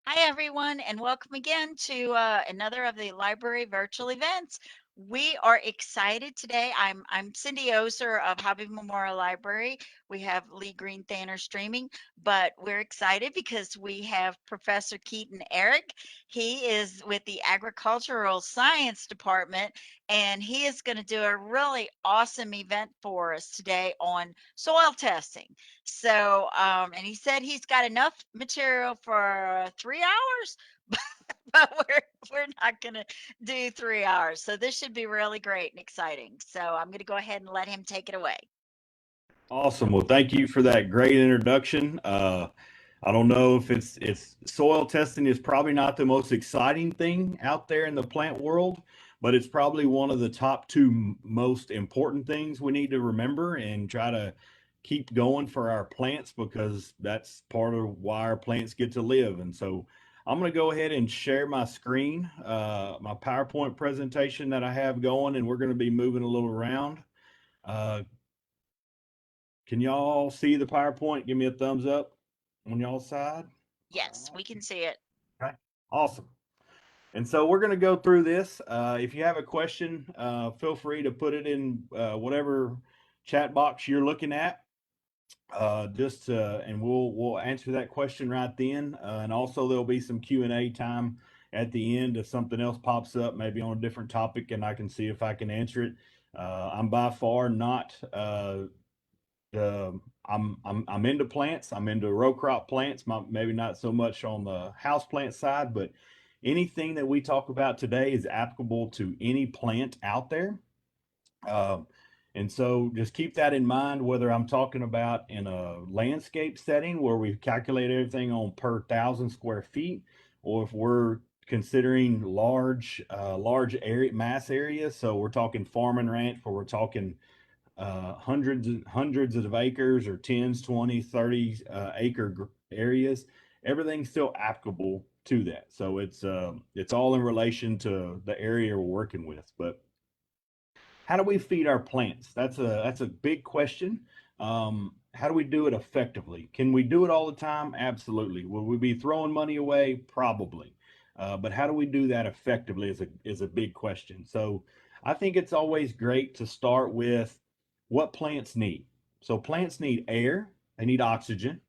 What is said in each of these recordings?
Hi, everyone, and welcome again to another of the library virtual events. We are excited today. I'm Cindy Oser of Hobby Memorial Library. We have Lee Green Thanner streaming, but we're excited because we have Professor Keaton Ehrig. He is with the Agricultural Science Department, and he is going to do a really awesome event for us today on soil testing. And he said he's got enough material for 3 hours, but we're not going to do 3 hours. So this should be really great and exciting. So I'm going to go ahead and let him take it away. Awesome. Well, thank you for that great introduction. I don't know if it's soil testing is probably not the most exciting thing out there in the plant world, but it's probably one of the top two most important things we need to remember and try to keep going for our plants because that's part of why our plants get to live. And so I'm going to go ahead and share my screen, my PowerPoint presentation that I have going, and we're going to be moving a little around. Uh, can y'all see the PowerPoint? Give me a thumbs up on y'all's side. Yes, we can see it. Okay, awesome. And so we're going to go through this. If you have a question, feel free to put it in whatever chat box you're looking at. And we'll answer that question right then. And also there'll be some Q&A time at the end if something else pops up, maybe on a different topic, and I can see if I can answer it. I'm by far not I'm into plants. I'm into row crop plants. Maybe not so much on the house plant side, but anything that we talk about today is applicable to any plant out there. Um, and so just keep that in mind, whether I'm talking about in a landscape setting where we calculate everything on per 1,000 square feet, or if we're considering large area mass areas. So we're talking farm and ranch, where we're talking hundreds of acres or tens, 20, 30 acre areas. Everything's still applicable to that. So it's all in relation to the area we're working with. But how do we feed our plants? That's a big question. How do we do it effectively? Can we do it all the time? Absolutely. Will we be throwing money away? Probably. But how do we do that effectively is a big question. So I think it's always great to start with what plants need. So plants need air, they need oxygen,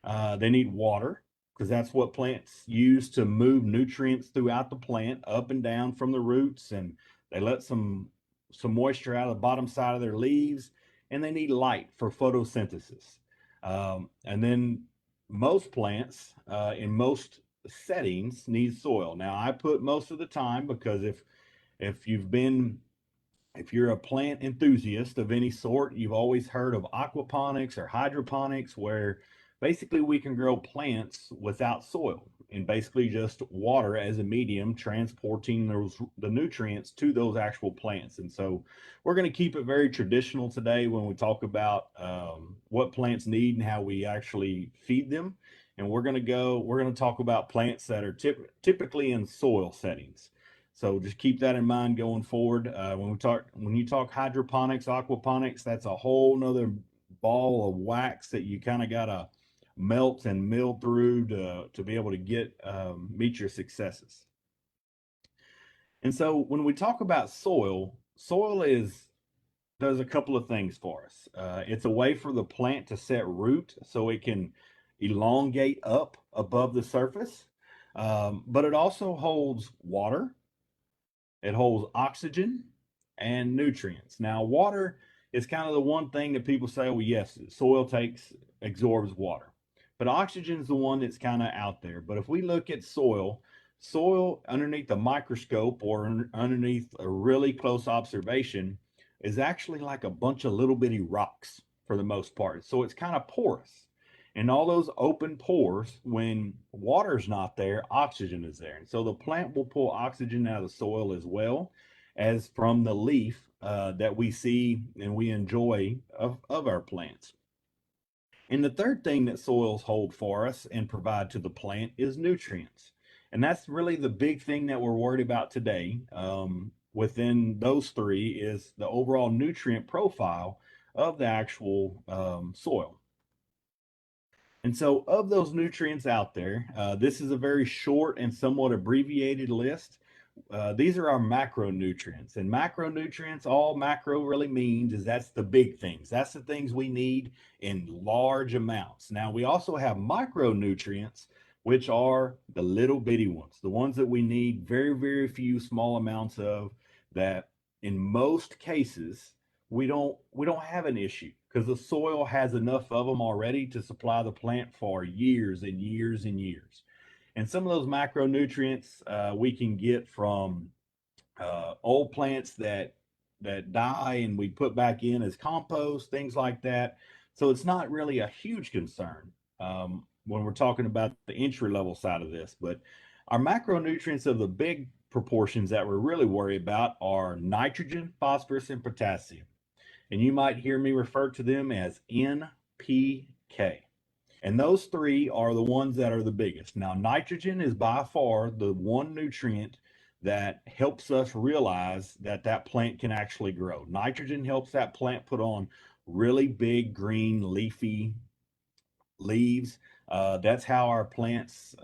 they need water because that's what plants use to move nutrients throughout the plant up and down from the roots, and they let some moisture out of the bottom side of their leaves, and they need light for photosynthesis. And then most plants in most settings need soil. Now I put most of the time because if you've been if you're a plant enthusiast of any sort, you've always heard of aquaponics or hydroponics, where basically we can grow plants without soil and basically just water as a medium transporting the nutrients to those actual plants. And so we're going to keep it very traditional today when we talk about what plants need and how we actually feed them. And we're going to talk about plants that are typically in soil settings. So just keep that in mind going forward. When you talk hydroponics, aquaponics, that's a whole nother ball of wax that you kind of gotta melt and mill through to be able to get meet your successes. And so when we talk about soil is does a couple of things for us. It's a way for the plant to set root so it can elongate up above the surface, but it also holds water, it holds oxygen and nutrients. Now, water is kind of the one thing that people say, well, yes, soil absorbs water. But oxygen is the one that's kind of out there. But if we look at soil underneath the microscope or underneath a really close observation is actually like a bunch of little bitty rocks for the most part. So it's kind of porous. And all those open pores, when water's not there, oxygen is there. And so the plant will pull oxygen out of the soil as well as from the leaf that we see and we enjoy of our plants. And the third thing that soils hold for us and provide to the plant is nutrients. And that's really the big thing that we're worried about today. Within those three is the overall nutrient profile of the actual soil. And so, of those nutrients out there, this is a very short and somewhat abbreviated list. These are our macronutrients. And macronutrients, all macro really means is that's the big things. That's the things we need in large amounts. Now, we also have micronutrients, which are the little bitty ones, the ones that we need very, very few small amounts of that in most cases we don't have an issue because the soil has enough of them already to supply the plant for years and years and years. And some of those macronutrients we can get from old plants that die and we put back in as compost, things like that. So it's not really a huge concern when we're talking about the entry level side of this. But our macronutrients of the big proportions that we're really worried about are nitrogen, phosphorus, and potassium. And you might hear me refer to them as NPK. And those three are the ones that are the biggest. Now, nitrogen is by far the one nutrient that helps us realize that that plant can actually grow. Nitrogen helps that plant put on really big green leafy leaves. That's how our plants,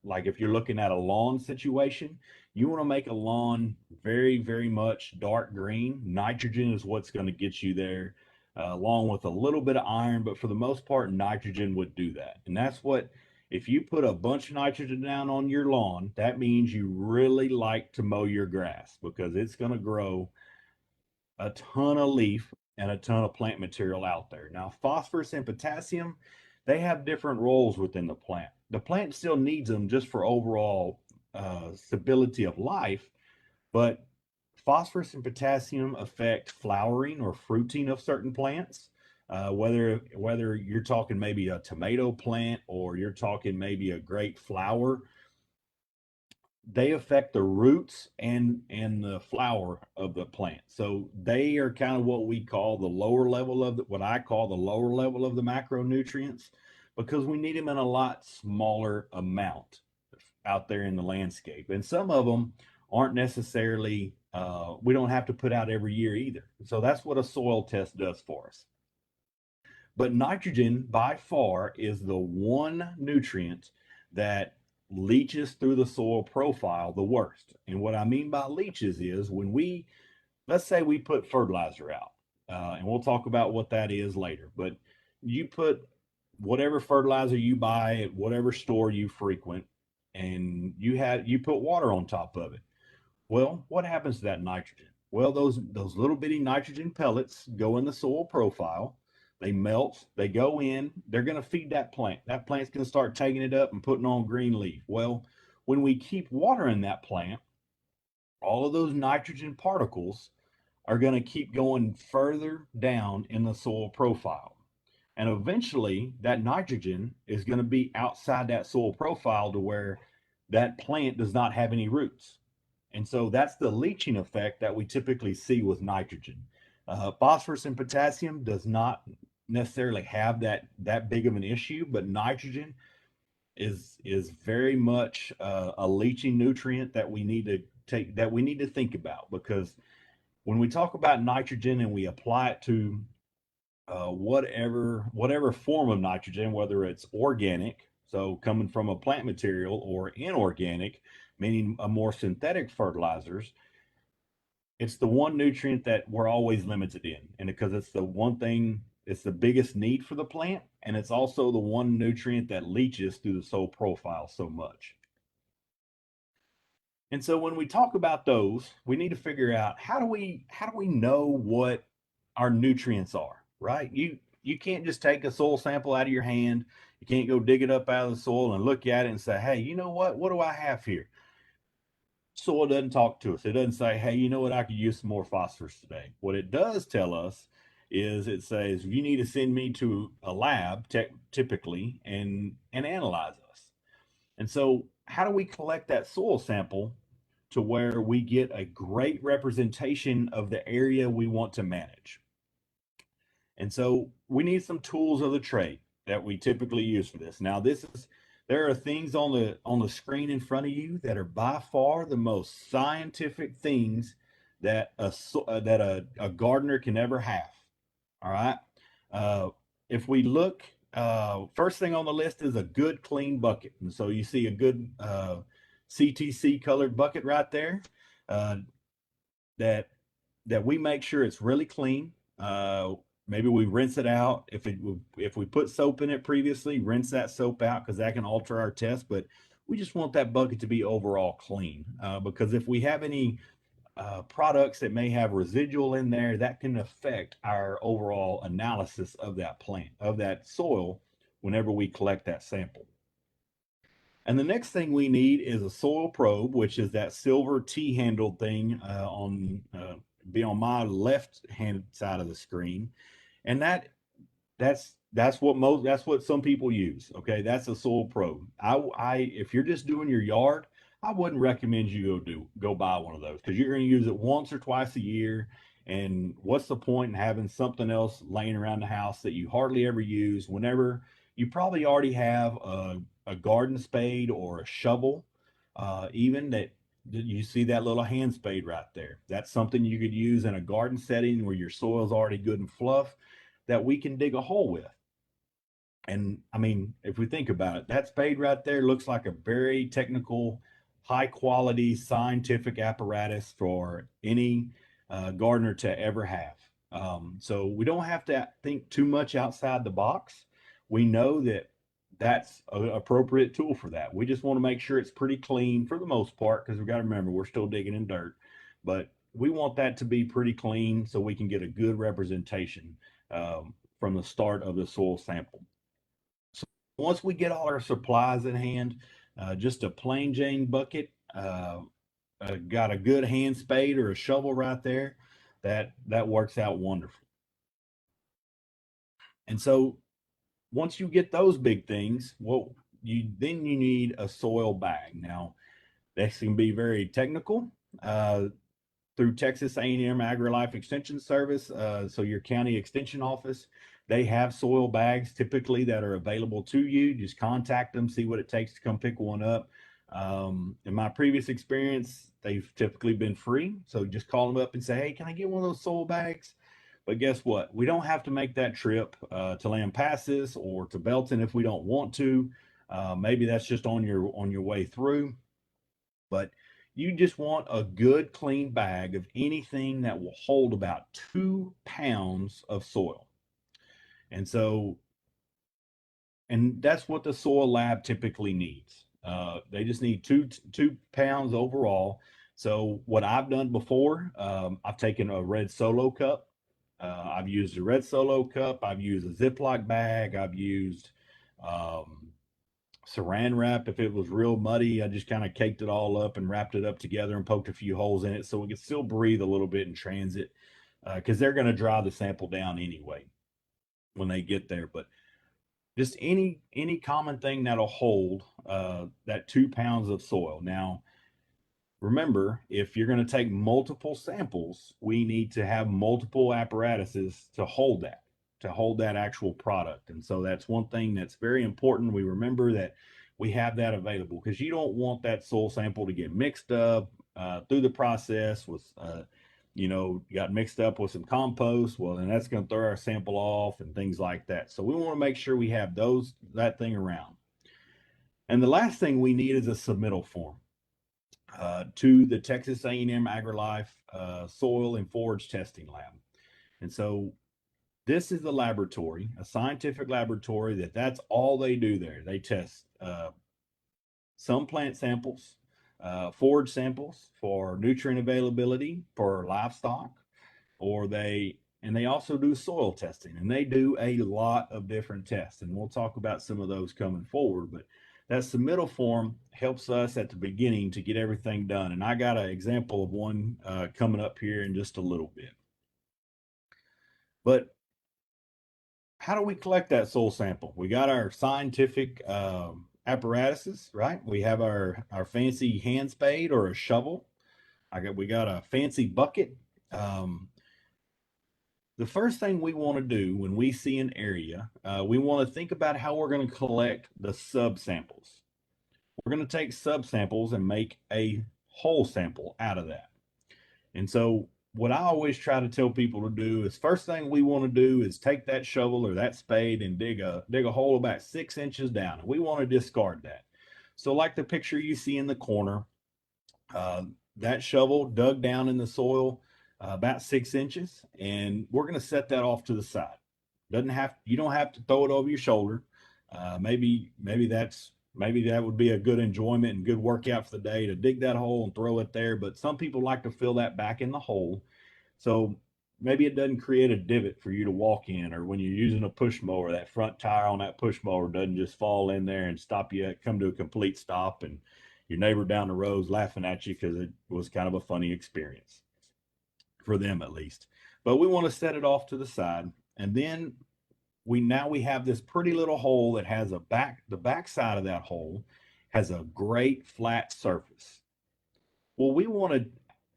like if you're looking at a lawn situation, you want to make a lawn very, very much dark green. Nitrogen is what's going to get you there, along with a little bit of iron, but for the most part, nitrogen would do that. And that's what, if you put a bunch of nitrogen down on your lawn, that means you really like to mow your grass because it's going to grow a ton of leaf and a ton of plant material out there. Now, phosphorus and potassium, they have different roles within the plant. The plant still needs them just for overall stability of life, but phosphorus and potassium affect flowering or fruiting of certain plants. Whether you're talking maybe a tomato plant or you're talking maybe a great flower, they affect the roots and the flower of the plant. So they are kind of what we call the lower level of what I call the lower level of the macronutrients because we need them in a lot smaller amount out there in the landscape. And some of them aren't necessarily we don't have to put out every year either. So that's what a soil test does for us. But nitrogen by far is the one nutrient that leaches through the soil profile the worst. And what I mean by leaches is when let's say we put fertilizer out, and we'll talk about what that is later, but you put whatever fertilizer you buy at whatever store you frequent, and you put water on top of it. Well, what happens to that nitrogen? Well, those little bitty nitrogen pellets go in the soil profile. They melt, they go in, they're going to feed that plant. That plant's going to start taking it up and putting on green leaf. Well, when we keep watering that plant, all of those nitrogen particles are going to keep going further down in the soil profile. And eventually, that nitrogen is going to be outside that soil profile to where that plant does not have any roots. And so that's the leaching effect that we typically see with nitrogen. Phosphorus and potassium does not necessarily have that big of an issue, but nitrogen is very much a leaching nutrient that we need to think about because when we talk about nitrogen and we apply it to whatever form of nitrogen, whether it's organic, so coming from a plant material, or inorganic, meaning a more synthetic fertilizers, it's the one nutrient that we're always limited in. And because it's the one thing, it's the biggest need for the plant, and it's also the one nutrient that leaches through the soil profile so much. And so when we talk about those, we need to figure out how do we know what our nutrients are, right? You can't just take a soil sample out of your hand. You can't go dig it up out of the soil and look at it and say, hey, you know what do I have here? Soil doesn't talk to us. It doesn't say, hey, you know what, I could use some more phosphorus today. What it does tell us is it says you need to send me to a lab typically and analyze us. And so how do we collect that soil sample to where we get a great representation of the area we want to manage? And so we need some tools of the trade that we typically use for this. Now, there are things on the screen in front of you that are by far the most scientific things that a gardener can ever have. All right. If we look First thing on the list is a good clean bucket. And so you see a good CTC colored bucket right there. Uh, that that we make sure it's really clean. Maybe we rinse it out. If we put soap in it previously, rinse that soap out because that can alter our test. But we just want that bucket to be overall clean because if we have any products that may have residual in there, that can affect our overall analysis of that plant, of that soil, whenever we collect that sample. And the next thing we need is a soil probe, which is that silver T-handled thing be on my left hand side of the screen, and that's what some people use. Okay, that's a soil probe. I if you're just doing your yard, I wouldn't recommend you go buy one of those because you're going to use it once or twice a year. And what's the point in having something else laying around the house that you hardly ever use? Whenever you probably already have a garden spade or a shovel, even that you see that little hand spade right there. That's something you could use in a garden setting where your soil's already good and fluff that we can dig a hole with. And I mean, if we think about it, that spade right there looks like a very technical, high quality scientific apparatus for any gardener to ever have. So we don't have to think too much outside the box. We know that that's an appropriate tool for that. We just want to make sure it's pretty clean for the most part because we've got to remember we're still digging in dirt, but we want that to be pretty clean so we can get a good representation from the start of the soil sample. Once we get all our supplies in hand, just a plain Jane bucket, got a good hand spade or a shovel right there, that works out wonderful. And so once you get those big things, well, you need a soil bag. Now, this can be very technical. Through Texas A&M AgriLife Extension Service, so your county extension office, they have soil bags typically that are available to you. Just contact them, see what it takes to come pick one up. In my previous experience, they've typically been free. So just call them up and say, hey, can I get one of those soil bags? But guess what? We don't have to make that trip to Lampasas or to Belton if we don't want to. Maybe that's just on your way through. But you just want a good clean bag of anything that will hold about 2 pounds of soil. And so, and that's what the soil lab typically needs. They just need 2 pounds overall. So what I've done before, I've taken a red Solo cup. I've used a red Solo cup. I've used a Ziploc bag. I've used saran wrap. If it was real muddy, I just kind of caked it all up and wrapped it up together and poked a few holes in it so it could still breathe a little bit in transit because they're going to dry the sample down anyway when they get there. But just any common thing that'll hold that 2 pounds of soil. Now, remember, if you're going to take multiple samples, we need to have multiple apparatuses to hold that actual product. And so that's one thing that's very important. We remember that we have that available because you don't want that soil sample to get mixed up through the process with, got mixed up with some compost. Well, then that's going to throw our sample off and things like that. So we want to make sure we have that thing around. And the last thing we need is a submittal form to the Texas A&M AgriLife Soil and Forage Testing Lab. And so this is the laboratory, a scientific laboratory that's all they do there. They test some plant samples, forage samples for nutrient availability for livestock, and they also do soil testing, and they do a lot of different tests. And we'll talk about some of those coming forward, but that submittal form helps us at the beginning to get everything done. And I got an example of one coming up here in just a little bit. But how do we collect that soil sample? We got our scientific apparatuses, right? We have our fancy hand spade or a shovel. We got a fancy bucket. The first thing we want to do when we see an area, we want to think about how we're going to collect the subsamples. We're going to take subsamples and make a whole sample out of that. And so what I always try to tell people to do is first thing we want to do is take that shovel or that spade and dig a hole about 6 inches down. And we want to discard that. So like the picture you see in the corner, uh, that shovel dug down in the soil about 6 inches, and we're going to set that off to the side. Doesn't have You don't have to throw it over your shoulder. Maybe that would be a good enjoyment and good workout for the day to dig that hole and throw it there. But some people like to fill that back in the hole, so maybe it doesn't create a divot for you to walk in, or when you're using a push mower, that front tire on that push mower doesn't just fall in there and stop you, come to a complete stop, and your neighbor down the road's laughing at you because it was kind of a funny experience for them at least. But we want to set it off to the side, and then we have this pretty little hole that has the back side of that hole has a great flat surface. Well, we want to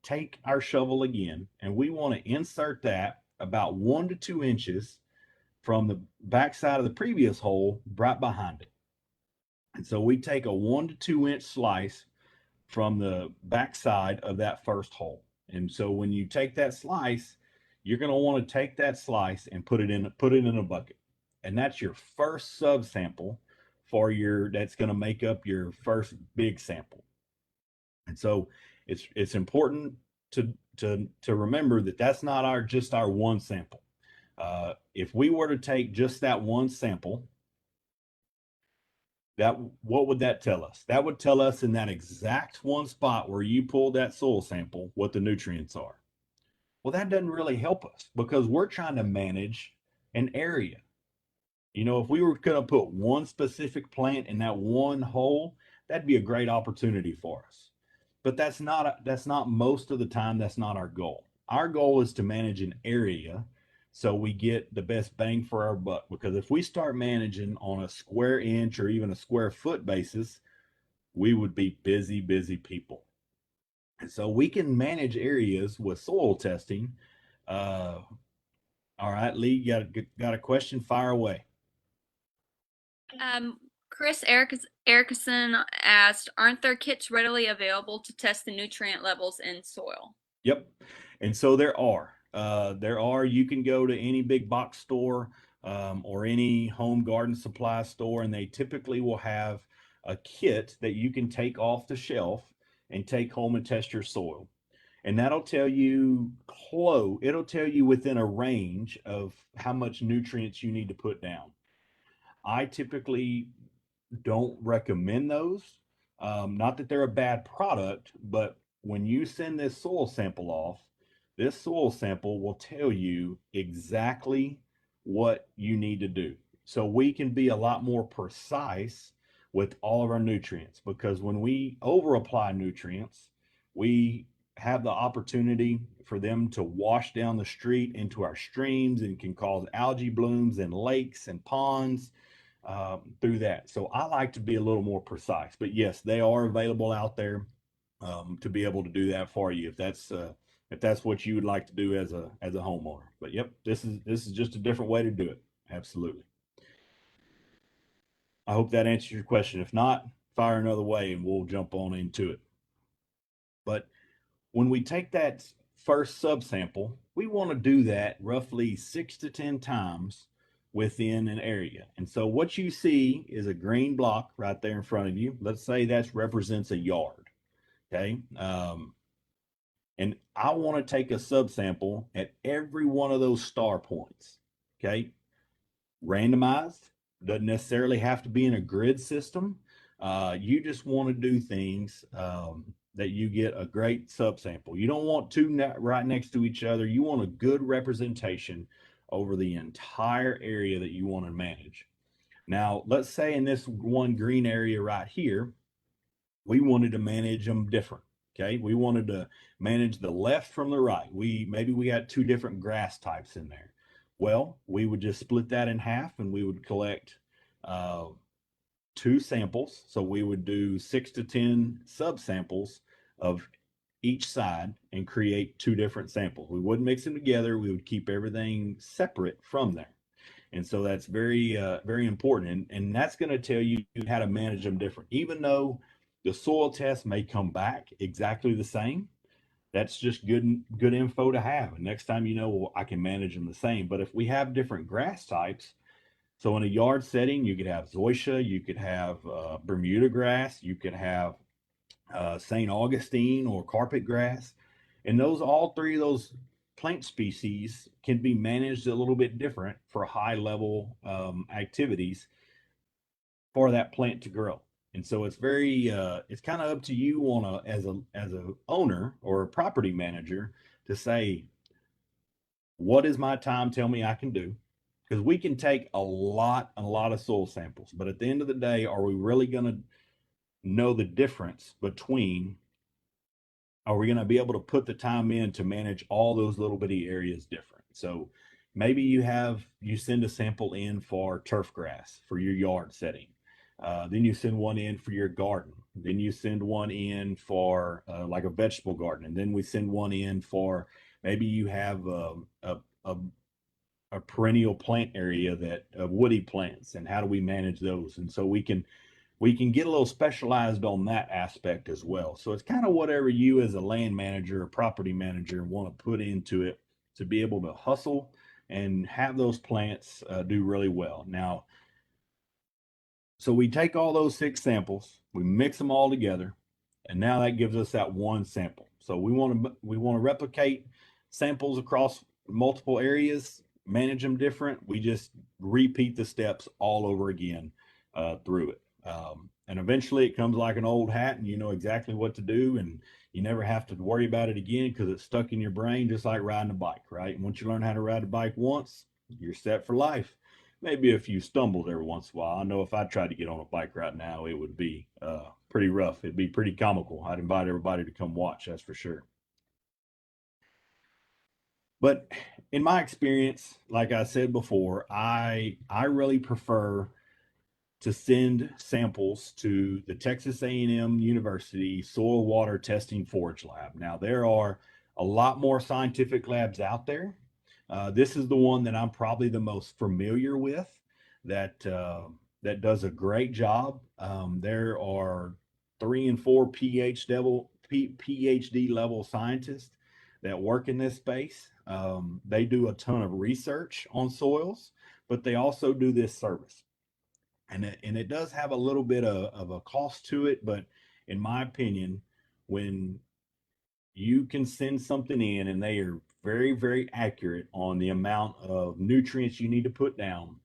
take our shovel again and we want to insert that about 1 to 2 inches from the back side of the previous hole right behind it. And so we take a 1 to 2 inch slice from the back side of that first hole. And so when you take that slice, you're going to want to take that slice and put it in a bucket. And that's your first subsample that's going to make up your first big sample. And so it's important to remember that that's not just our one sample. If we were to take just that one sample, what would that tell us? That would tell us in that exact one spot where you pulled that soil sample what the nutrients are. Well, that doesn't really help us because we're trying to manage an area. If we were going to put one specific plant in that one hole, that'd be a great opportunity for us. But that's not most of the time, that's not our goal. Our goal is to manage an area so we get the best bang for our buck. Because if we start managing on a square inch or even a square foot basis, we would be busy, busy people. And so we can manage areas with soil testing. All right, Lee, got a question? Fire away. Chris Erickson asked, aren't there kits readily available to test the nutrient levels in soil? Yep. And so there are. You can go to any big box store or any home garden supply store, and they typically will have a kit that you can take off the shelf and take home and test your soil. And that'll tell you it'll tell you within a range of how much nutrients you need to put down. I typically don't recommend those. Not that they're a bad product, but when you send this soil sample off, this soil sample will tell you exactly what you need to do. So we can be a lot more precise with all of our nutrients, because when we over apply nutrients, we have the opportunity for them to wash down the street into our streams and can cause algae blooms in lakes and ponds through that. So I like to be a little more precise, but yes, they are available out there to be able to do that for you if that's what you would like to do as a homeowner. But yep, this is just a different way to do it. Absolutely. I hope that answers your question. If not, fire another way and we'll jump on into it. But when we take that first subsample, we want to do that roughly 6 to 10 times within an area. And so what you see is a green block right there in front of you. Let's say that represents a yard. Okay. And I want to take a subsample at every one of those star points. Okay. Randomized, doesn't necessarily have to be in a grid system. You just want to do things that you get a great subsample. You don't want two right next to each other. You want a good representation over the entire area that you want to manage. Now, let's say in this one green area right here, we wanted to manage them different. Okay, we wanted to manage the left from the right. Maybe we got two different grass types in there. Well, we would just split that in half and we would collect two samples. So we would do 6 to 10 subsamples of each side and create two different samples. We wouldn't mix them together. We would keep everything separate from there. And so that's very, very important. And that's going to tell you how to manage them different. Even though the soil test may come back exactly the same, that's just good info to have. And next time, well, I can manage them the same. But if we have different grass types, so in a yard setting, you could have zoysia, you could have Bermuda grass, you could have St. Augustine or carpet grass. And all three of those plant species can be managed a little bit different for high level activities for that plant to grow. And so it's it's kind of up to you as a owner or a property manager to say, what is my time tell me I can do? Because we can take a lot of soil samples, but at the end of the day, are we really going to know the difference between, are we going to be able to put the time in to manage all those little bitty areas different? So maybe you send a sample in for turf grass for your yard setting. Then you send one in for your garden. Then you send one in for like a vegetable garden. And then we send one in for, maybe you have a perennial plant area that woody plants, and how do we manage those? And so we can get a little specialized on that aspect as well. So it's kind of whatever you as a land manager or property manager want to put into it to be able to hustle and have those plants do really well. Now, so we take all those 6 samples, we mix them all together, and now that gives us that one sample. So we want to replicate samples across multiple areas, manage them different. We just repeat the steps all over again through it. And eventually it comes like an old hat, and you know exactly what to do, and you never have to worry about it again because it's stuck in your brain, just like riding a bike, right? And once you learn how to ride a bike once, you're set for life. Maybe a few stumbles every once in a while. I know if I tried to get on a bike right now, it would be pretty rough. It'd be pretty comical. I'd invite everybody to come watch, that's for sure. But in my experience, like I said before, I really prefer to send samples to the Texas A&M University Soil Water Testing Forage Lab. Now, there are a lot more scientific labs out there. This is the one that I'm probably the most familiar with, that does a great job. There are 3 and 4 PhD level scientists that work in this space. They do a ton of research on soils, but they also do this service. And it does have a little bit of a cost to it, but in my opinion, when you can send something in and they are very, very accurate on the amount of nutrients you need to put down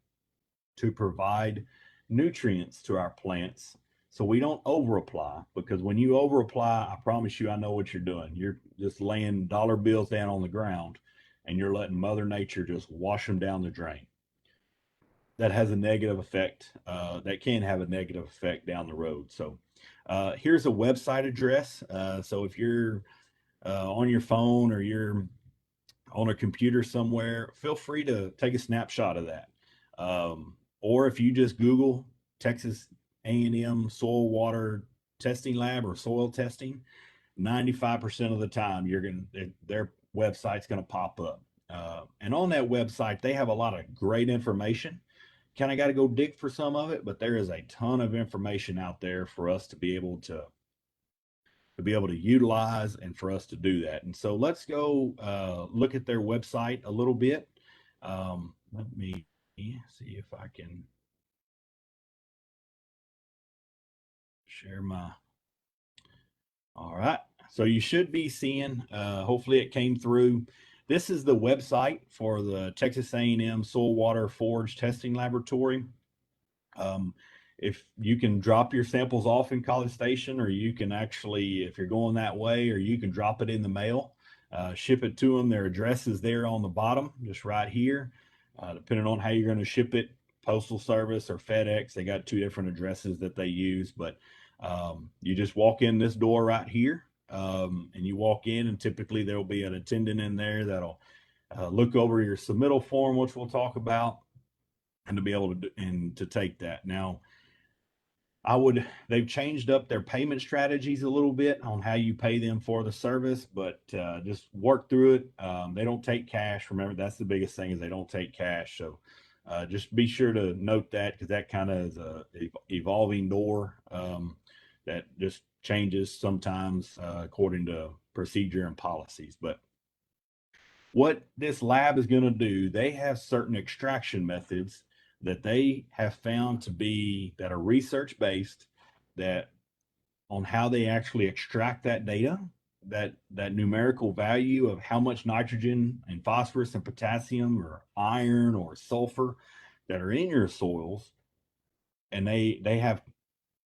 to provide nutrients to our plants, so we don't over apply, because when you over apply, I promise you, I know what you're doing. You're just laying dollar bills down on the ground and you're letting Mother Nature just wash them down the drain. That has a negative effect. That can have a negative effect down the road. So here's a website address. So if you're on your phone or you're on a computer somewhere, feel free to take a snapshot of that. Or if you just Google Texas A&M Soil Water Testing Lab or soil testing, 95% of the time their website's going to pop up. And on that website, they have a lot of great information. Kind of got to go dig for some of it, but there is a ton of information out there for us to be able to utilize and for us to do that. And so let's go look at their website a little bit. Let me see if I can share my. All right. So you should be seeing, hopefully it came through. This is the website for the Texas A&M Soil Water Forage Testing Laboratory. If you can drop your samples off in College Station, or you can actually, if you're going that way, or you can drop it in the mail, ship it to them. Their address is there on the bottom, just right here. Depending on how you're going to ship it, Postal Service or FedEx, they got 2 different addresses that they use. But you just walk in this door right here, and you walk in, and typically there'll be an attendant in there that'll look over your submittal form, which we'll talk about, and to be able to take that. Now, they've changed up their payment strategies a little bit on how you pay them for the service, but just work through it. They don't take cash. Remember, that's the biggest thing, is they don't take cash. So just be sure to note that, because that kind of is a evolving door that just changes sometimes according to procedure and policies. But what this lab is going to do, they have certain extraction methods that they have found to be that are research based, that on how they actually extract that data, that numerical value of how much nitrogen and phosphorus and potassium or iron or sulfur that are in your soils. And they have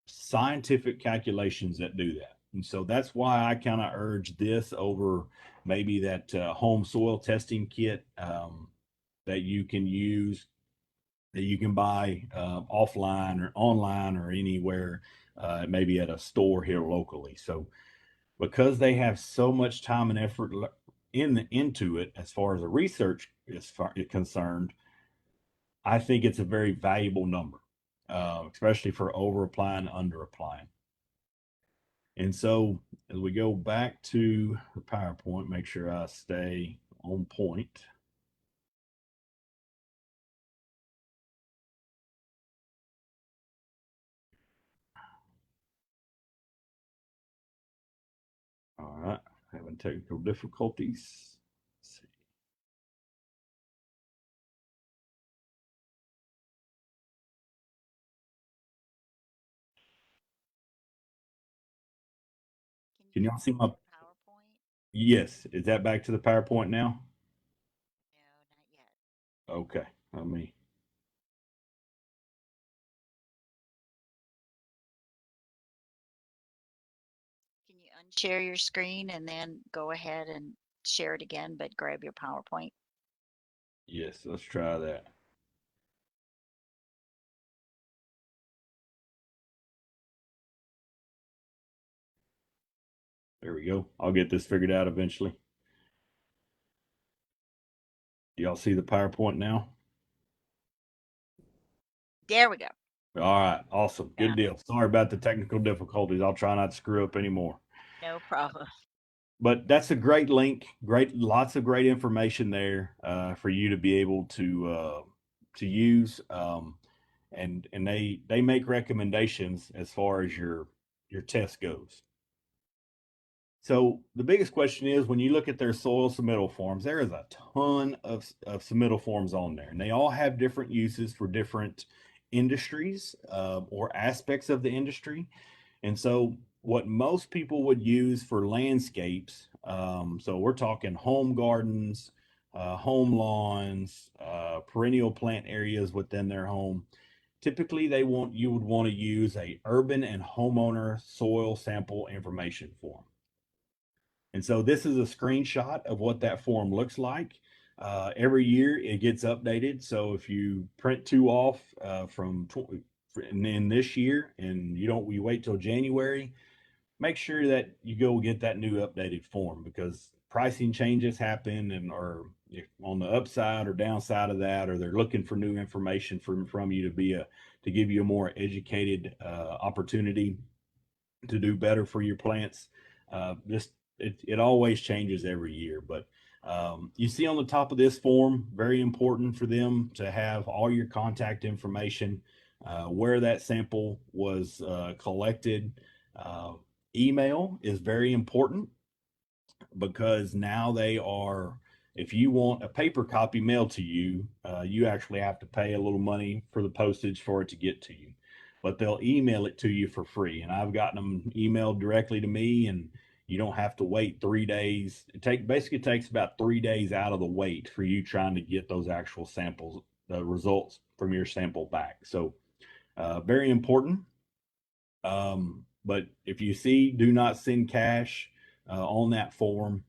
scientific calculations that do that. And so that's why I kind of urge this over maybe that home soil testing kit that you can use, that you can buy offline or online or anywhere, maybe at a store here locally. So because they have so much time and effort into it, as far as the research is concerned, I think it's a very valuable number, especially for over applying, under applying. And so as we go back to the PowerPoint, make sure I stay on point. All right, having technical difficulties. Let's see. Can y'all see my PowerPoint? Yes, is that back to the PowerPoint now? No, not yet. Okay, let me. Can you unshare your screen and then go ahead and share it again, but grab your PowerPoint? Yes, let's try that. There we go. I'll get this figured out eventually. Do y'all see the PowerPoint now? There we go. All right, awesome. Good Yeah. deal. Sorry about the technical difficulties. I'll try not to screw up anymore. No problem. But that's a great link. Great, lots of great information there for you to be able to use. And they make recommendations as far as your test goes. So the biggest question is, when you look at their soil submittal forms, there is a ton of submittal forms on there, and they all have different uses for different industries or aspects of the industry. And so what most people would use for landscapes, so we're talking home gardens, home lawns, perennial plant areas within their home. Typically, you would want to use a urban and homeowner soil sample information form. And so this is a screenshot of what that form looks like. Every year it gets updated. So if you print two off in this year and you wait till January, make sure that you go get that new updated form, because pricing changes happen, and or if on the upside or downside of that, or they're looking for new information from you to give you a more educated opportunity to do better for your plants. Just it always changes every year, but you see on the top of this form, very important for them to have all your contact information, where that sample was collected. Email is very important, because now if you want a paper copy mailed to you, you actually have to pay a little money for the postage for it to get to you. But they'll email it to you for free. And I've gotten them emailed directly to me, and you don't have to wait 3 days. Basically takes about 3 days out of the wait for you trying to get those actual samples, the results from your sample back. So very important. But if you see do not send cash on that form,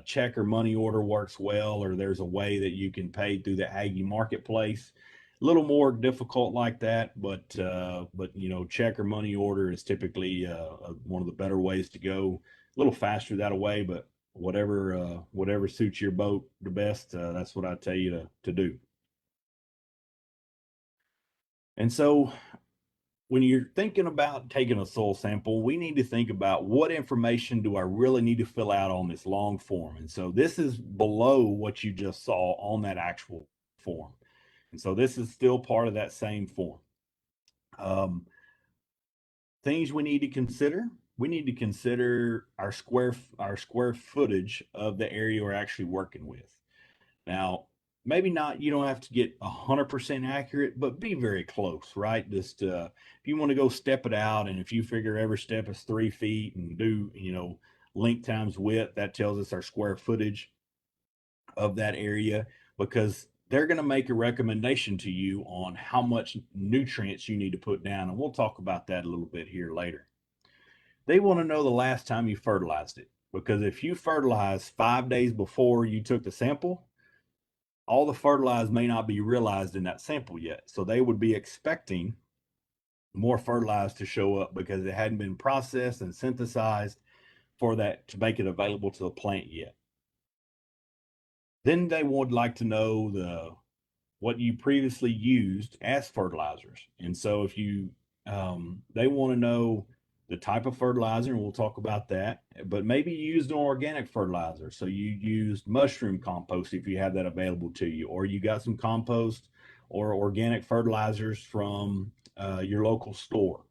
check or money order works well, or there's a way that you can pay through the Aggie marketplace. A little more difficult like that, but check or money order is typically one of the better ways to go. A little faster that way, but whatever suits your boat the best, that's what I tell you to do. And so when you're thinking about taking a soil sample, we need to think about what information do I really need to fill out on this long form. And so this is below what you just saw on that actual form. And so this is still part of that same form. Things we need to consider. we need to consider our square footage of the area we're actually working with. Now, maybe not, you don't have to get 100% accurate, but be very close, right? Just if you want to go step it out, and if you figure every step is 3 feet and do, length times width, that tells us our square footage of that area, because they're going to make a recommendation to you on how much nutrients you need to put down. And we'll talk about that a little bit here later. They want to know the last time you fertilized it, because if you fertilized 5 days before you took the sample, all the fertilizer may not be realized in that sample yet. So they would be expecting more fertilizer to show up because it hadn't been processed and synthesized for that to make it available to the plant yet. Then they would like to know what you previously used as fertilizers. And so if you they want to know the type of fertilizer, and we'll talk about that, but maybe you used an organic fertilizer. So you used mushroom compost if you have that available to you, or you got some compost or organic fertilizers from your local store.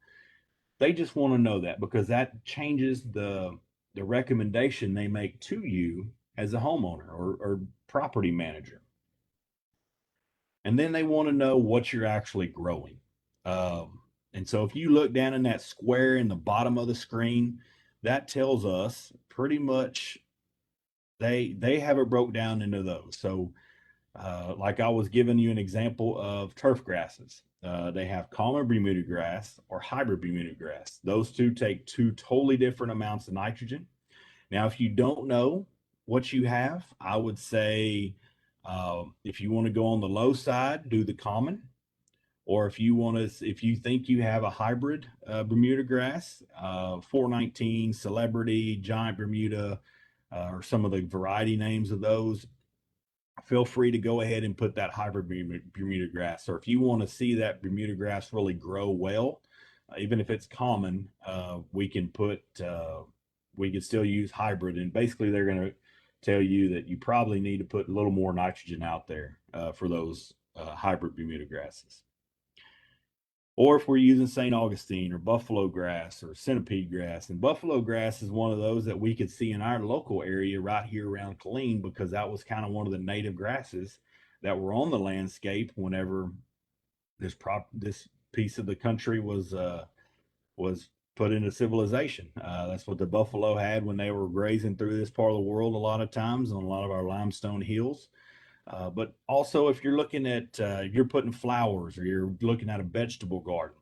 They just want to know that, because that changes the recommendation they make to you as a homeowner or property manager. And then they want to know what you're actually growing. And so if you look down in that square in the bottom of the screen, that tells us pretty much they have it broke down into those. So like I was giving you an example of turf grasses. They have common Bermuda grass or hybrid Bermuda grass. Those two take two totally different amounts of nitrogen. Now, if you don't know what you have, I would say if you want to go on the low side, do the common. Or if you think you have a hybrid Bermuda grass, 419, Celebrity, Giant Bermuda, or some of the variety names of those, feel free to go ahead and put that hybrid Bermuda grass. Or if you want to see that Bermuda grass really grow well, even if it's common, we can still use hybrid. And basically, they're going to tell you that you probably need to put a little more nitrogen out there for those hybrid Bermuda grasses. Or if we're using St. Augustine or buffalo grass or centipede grass. And buffalo grass is one of those that we could see in our local area right here around Killeen, because that was kind of one of the native grasses that were on the landscape whenever this piece of the country was put into civilization. That's what the buffalo had when they were grazing through this part of the world a lot of times on a lot of our limestone hills. But also, if you're looking at if you're putting flowers or you're looking at a vegetable garden,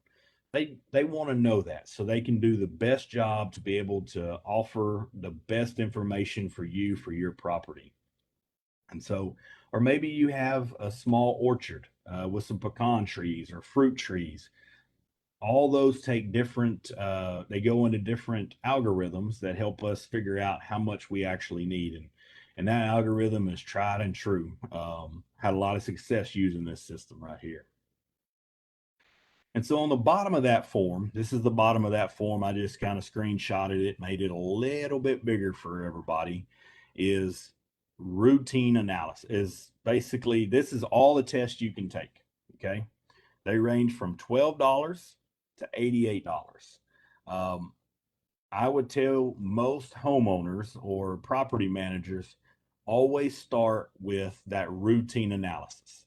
they want to know that, so they can do the best job to be able to offer the best information for you for your property. And so, or maybe you have a small orchard with some pecan trees or fruit trees. All those take different, they go into different algorithms that help us figure out how much we actually need. And that algorithm is tried and true. Had a lot of success using this system right here. And so on the bottom of that form, this is the bottom of that form. I just kind of screenshotted it, made it a little bit bigger for everybody, is routine analysis. Is basically, this is all the tests you can take, okay? They range from $12 to $88. I would tell most homeowners or property managers, always start with that routine analysis.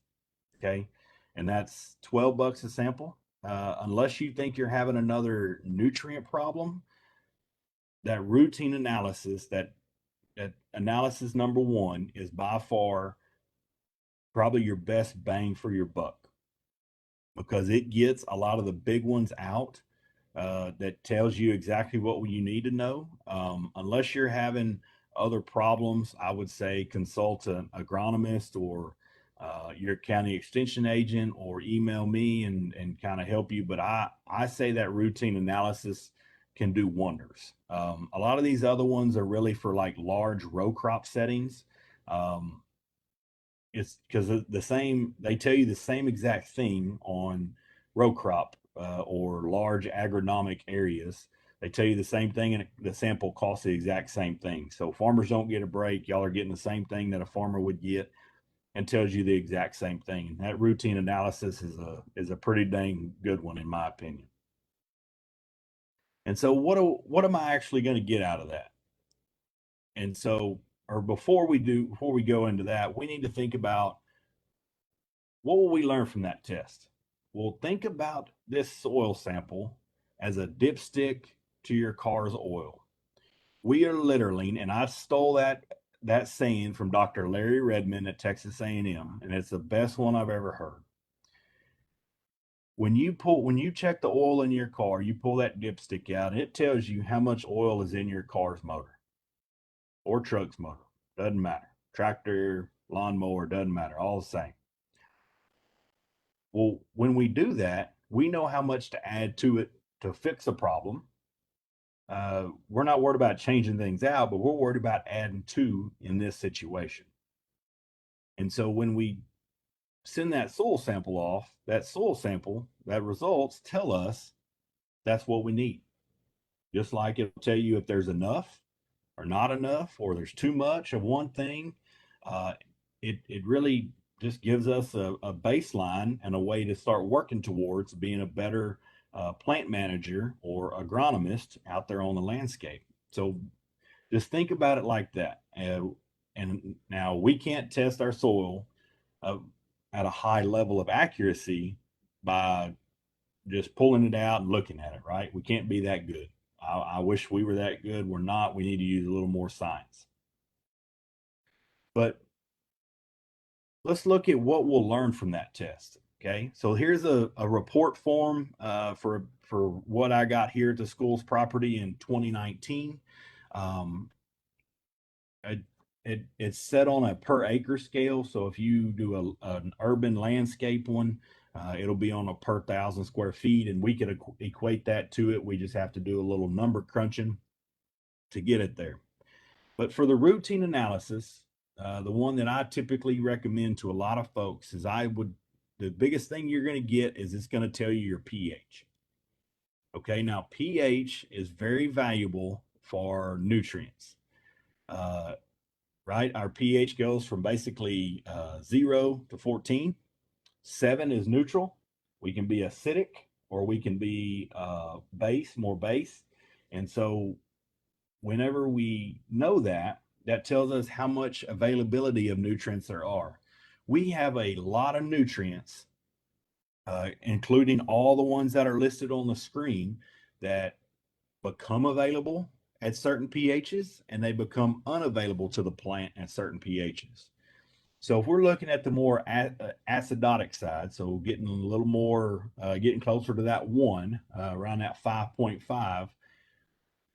Okay. And that's $12 a sample. Unless you think you're having another nutrient problem, that routine analysis, that analysis number one, is by far probably your best bang for your buck, because it gets a lot of the big ones out. That tells you exactly what you need to know. Unless you're having other problems, I would say consult an agronomist or your county extension agent, or email me and kind of help you. But I say that routine analysis can do wonders. A lot of these other ones are really for like large row crop settings. It's because they tell you the same exact thing on row crop or large agronomic areas. They tell you the same thing, and the sample costs the exact same thing. So farmers don't get a break. Y'all are getting the same thing that a farmer would get, and tells you the exact same thing. That routine analysis is a pretty dang good one, in my opinion. And so what am I actually going to get out of that? And so, or before we go into that, we need to think about what will we learn from that test? Well, think about this soil sample as a dipstick to your car's oil. We are literally, and I stole that saying from Dr. Larry Redmond at Texas A&M, and it's the best one I've ever heard. When you check the oil in your car, you pull that dipstick out, and it tells you how much oil is in your car's motor or truck's motor. Doesn't matter. Tractor, lawnmower, doesn't matter. All the same. Well, when we do that, we know how much to add to it to fix a problem. We're not worried about changing things out, but we're worried about adding to in this situation. And so when we send that soil sample off, that results tell us that's what we need. Just like it'll tell you if there's enough or not enough, or there's too much of one thing. It really just gives us a baseline and a way to start working towards being a better plant manager or agronomist out there on the landscape. So just think about it like that. And now we can't test our soil at a high level of accuracy by just pulling it out and looking at it, right? We can't be that good. I wish we were that good. We're not. We need to use a little more science. But let's look at what we'll learn from that test. Okay, so here's a report form for what I got here at the school's property in 2019. It's set on a per acre scale. So if you do an urban landscape one, it'll be on a per 1,000 square feet, and we could equate that to it. We just have to do a little number crunching to get it there. But for the routine analysis, the one that I typically recommend to a lot of folks is the biggest thing you're going to get is it's going to tell you your pH. Okay, now pH is very valuable for nutrients. Right? Our pH goes from basically 0 to 14. 7 is neutral. We can be acidic or we can be more base. And so whenever we know that, that tells us how much availability of nutrients there are. We have a lot of nutrients, including all the ones that are listed on the screen, that become available at certain pHs and they become unavailable to the plant at certain pHs. So if we're looking at the more acidotic side, so getting a little more, getting closer to that 1, around that 5.5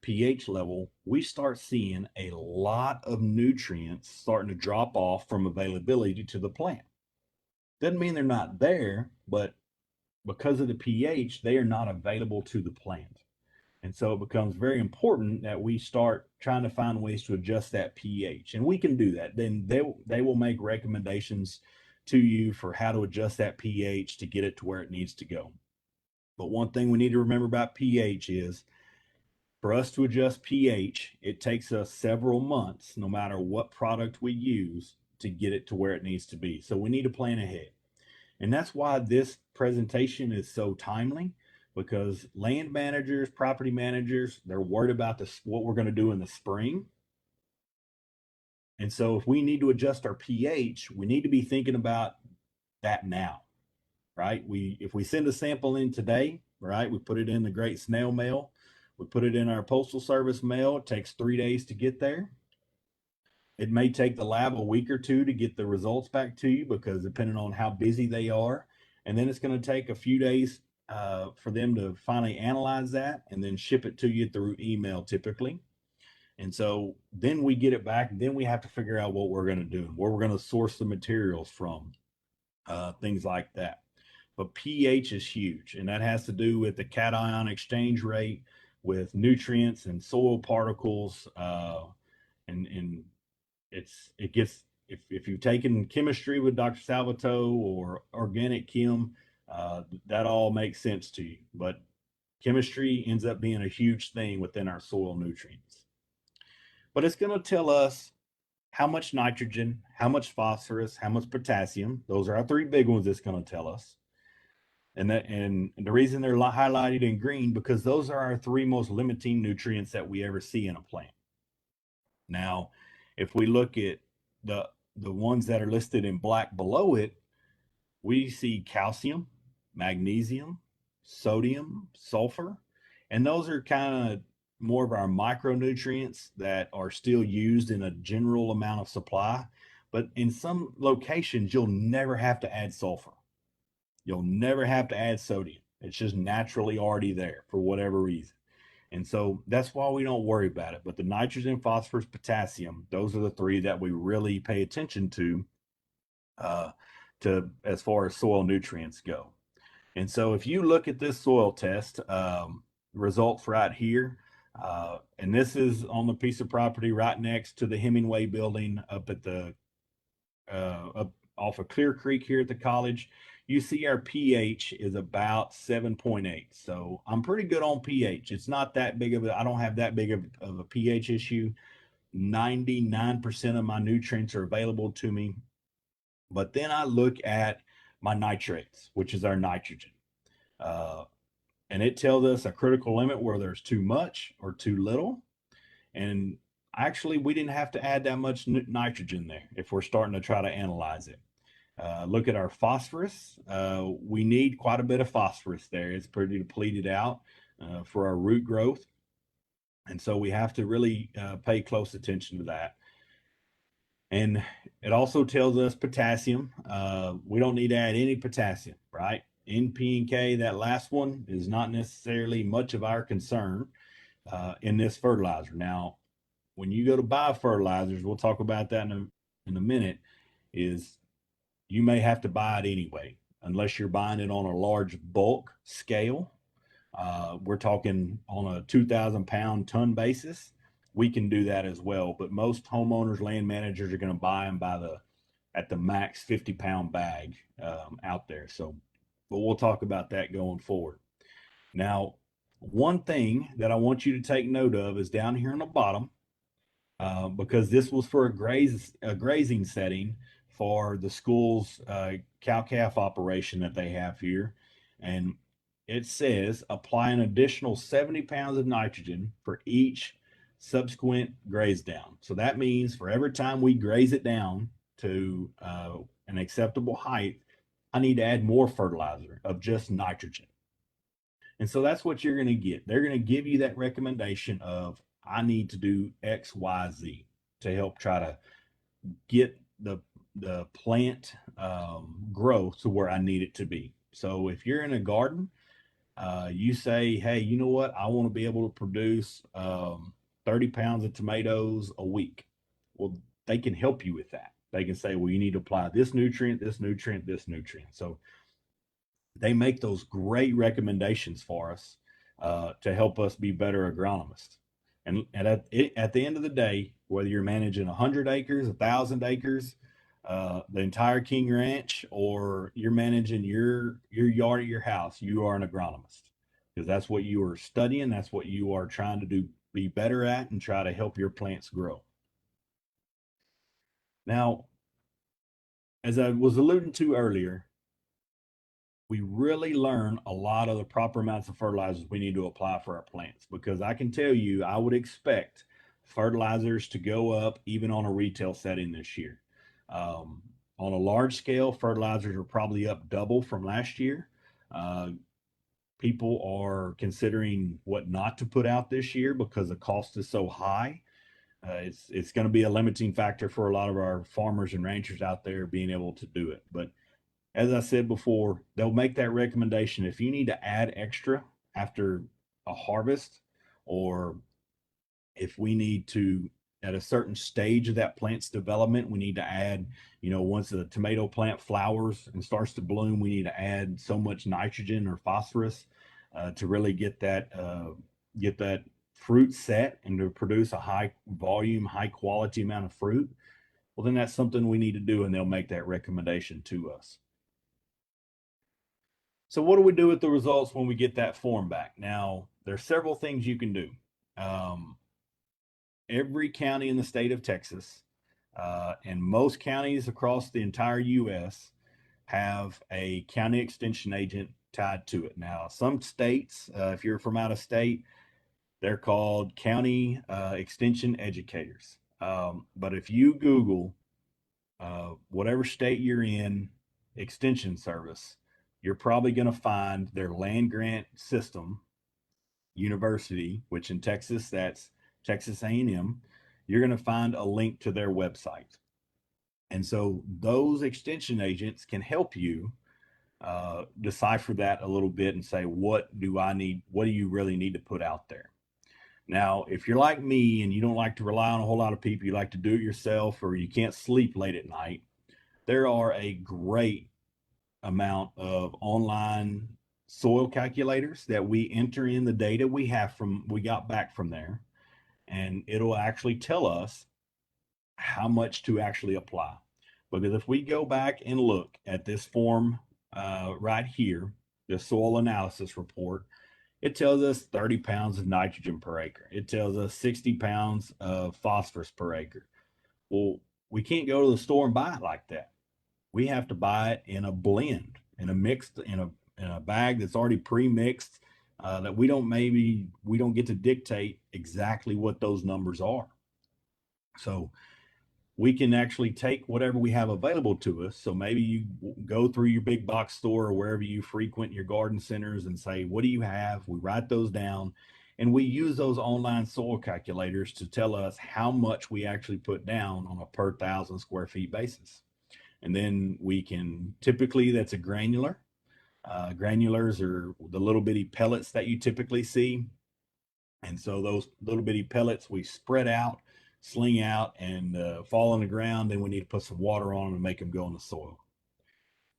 pH level, we start seeing a lot of nutrients starting to drop off from availability to the plant. Doesn't mean they're not there, but because of the pH, they are not available to the plant. And so it becomes very important that we start trying to find ways to adjust that pH. And we can do that. Then they will make recommendations to you for how to adjust that pH to get it to where it needs to go. But one thing we need to remember about pH is for us to adjust pH, it takes us several months, no matter what product we use, to get it to where it needs to be. So we need to plan ahead. And that's why this presentation is so timely, because land managers, property managers, they're worried about what we're going to do in the spring. And so if we need to adjust our pH, we need to be thinking about that now, right? If we send a sample in today, right, we put it in the great snail mail, we put it in our postal service mail, it takes 3 days to get there. It may take the lab a week or two to get the results back to you, because depending on how busy they are, and then it's going to take a few days for them to finally analyze that and then ship it to you through email typically. And so then we get it back, and then we have to figure out what we're going to do, where we're going to source the materials from, things like that. But pH is huge, and that has to do with the cation exchange rate, with nutrients and soil particles, and it gets, if you've taken chemistry with Dr. Salvato or organic chem, that all makes sense to you. But chemistry ends up being a huge thing within our soil nutrients. But it's going to tell us how much nitrogen, how much phosphorus, how much potassium. Those are our 3 big ones it's going to tell us. And the reason they're highlighted in green, because those are our 3 most limiting nutrients that we ever see in a plant. Now, if we look at the ones that are listed in black below it, we see calcium, magnesium, sodium, sulfur, and those are kind of more of our micronutrients that are still used in a general amount of supply. But in some locations, you'll never have to add sulfur. You'll never have to add sodium. It's just naturally already there for whatever reason. And so that's why we don't worry about it. But the nitrogen, phosphorus, potassium, those are the 3 that we really pay attention to as far as soil nutrients go. And so if you look at this soil test results right here, and this is on the piece of property right next to the Hemingway building up at the up off of Clear Creek here at the college, you see our pH is about 7.8. So I'm pretty good on pH. It's not that big of a, I don't have that big of a pH issue. 99% of my nutrients are available to me. But then I look at my nitrates, which is our nitrogen. And it tells us a critical limit where there's too much or too little. And actually, we didn't have to add that much nitrogen there if we're starting to try to analyze it. Look at our phosphorus. We need quite a bit of phosphorus there. It's pretty depleted out for our root growth. And so we have to really pay close attention to that. And it also tells us potassium. We don't need to add any potassium, right? N, P, and K, that last one is not necessarily much of our concern in this fertilizer. Now, when you go to buy fertilizers, we'll talk about that in a minute, is you may have to buy it anyway, unless you're buying it on a large bulk scale. We're talking on a 2,000 pound ton basis. We can do that as well, but most homeowners, land managers are going to buy them at the max 50 pound bag out there. So, but we'll talk about that going forward. Now, one thing that I want you to take note of is down here on the bottom, because this was for a grazing setting for the school's cow-calf operation that they have here. And it says apply an additional 70 pounds of nitrogen for each subsequent graze down. So that means for every time we graze it down to an acceptable height, I need to add more fertilizer of just nitrogen. And so that's what you're going to get. They're going to give you that recommendation of, I need to do X, Y, Z to help try to get the plant growth to where I need it to be. So if you're in a garden, you say, hey, you know what? I want to be able to produce 30 pounds of tomatoes a week. Well, they can help you with that. They can say, well, you need to apply this nutrient, this nutrient, this nutrient. So they make those great recommendations for us to help us be better agronomists. And at the end of the day, whether you're managing 100 acres, 1,000 acres, the entire King Ranch, or you're managing your yard at your house, you are an agronomist, because that's what you are studying. That's what you are trying to be better at and try to help your plants grow. Now, as I was alluding to earlier, we really learn a lot of the proper amounts of fertilizers we need to apply for our plants, because I can tell you, I would expect fertilizers to go up even on a retail setting this year. On a large scale, fertilizers are probably up double from last year. People are considering what not to put out this year because the cost is so high. It's going to be a limiting factor for a lot of our farmers and ranchers out there being able to do it. But as I said before, they'll make that recommendation. If you need to add extra after a harvest, or if we need to, at a certain stage of that plant's development, we need to add, once the tomato plant flowers and starts to bloom, we need to add so much nitrogen or phosphorus to really get that fruit set and to produce a high volume, high quality amount of fruit. Well, then that's something we need to do, and they'll make that recommendation to us. So what do we do with the results when we get that form back? Now, there's several things you can do. Every county in the state of Texas and most counties across the entire U.S. have a county extension agent tied to it. Now, some states, if you're from out of state, they're called county extension educators. But if you Google whatever state you're in, extension service, you're probably going to find their land grant system university, which in Texas, that's Texas A&M. You're going to find a link to their website. And so those extension agents can help you decipher that a little bit and say, what do I need? What do you really need to put out there? Now, if you're like me and you don't like to rely on a whole lot of people, you like to do it yourself, or you can't sleep late at night, there are a great amount of online soil calculators that we enter in the data we got back from there, and it'll actually tell us how much to actually apply. Because if we go back and look at this form right here, the soil analysis report, it tells us 30 pounds of nitrogen per acre. It tells us 60 pounds of phosphorus per acre. Well, we can't go to the store and buy it like that. We have to buy it in a blend, in a mixed, in a bag that's already pre-mixed, that we don't get to dictate exactly what those numbers are. So we can actually take whatever we have available to us. So maybe you go through your big box store or wherever you frequent your garden centers and say, what do you have? We write those down, and we use those online soil calculators to tell us how much we actually put down on a per 1,000 square feet basis. And then we can, typically that's a granular. Granulars are the little bitty pellets that you typically see. And so those little bitty pellets we spread out, sling out, and fall on the ground. Then we need to put some water on them and make them go in the soil.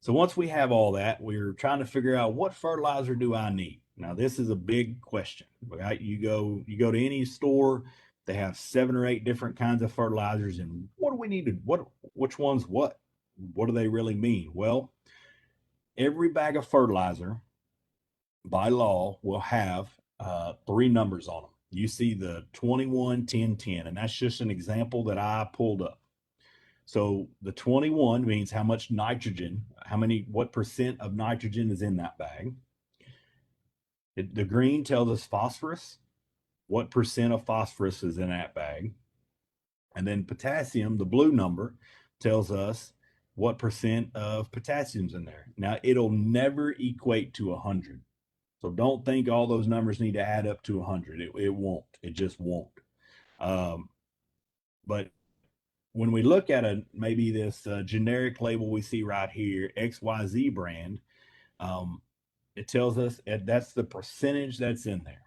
So once we have all that, we're trying to figure out, what fertilizer do I need? Now, this is a big question, right? You go to any store, they have 7 or 8 different kinds of fertilizers, and what do we need to, which one's what? What do they really mean? Well, every bag of fertilizer by law will have 3 numbers on them. You see the 21, 10, 10, and that's just an example that I pulled up. So the 21 means how much nitrogen, what percent of nitrogen is in that bag. The green tells us phosphorus, what percent of phosphorus is in that bag. And then potassium, the blue number, tells us what percent of potassium's in there. Now, it'll never equate to 100. So don't think all those numbers need to add up to 100. It won't. It just won't. But when we look at maybe this generic label we see right here, XYZ brand, it tells us that's the percentage that's in there.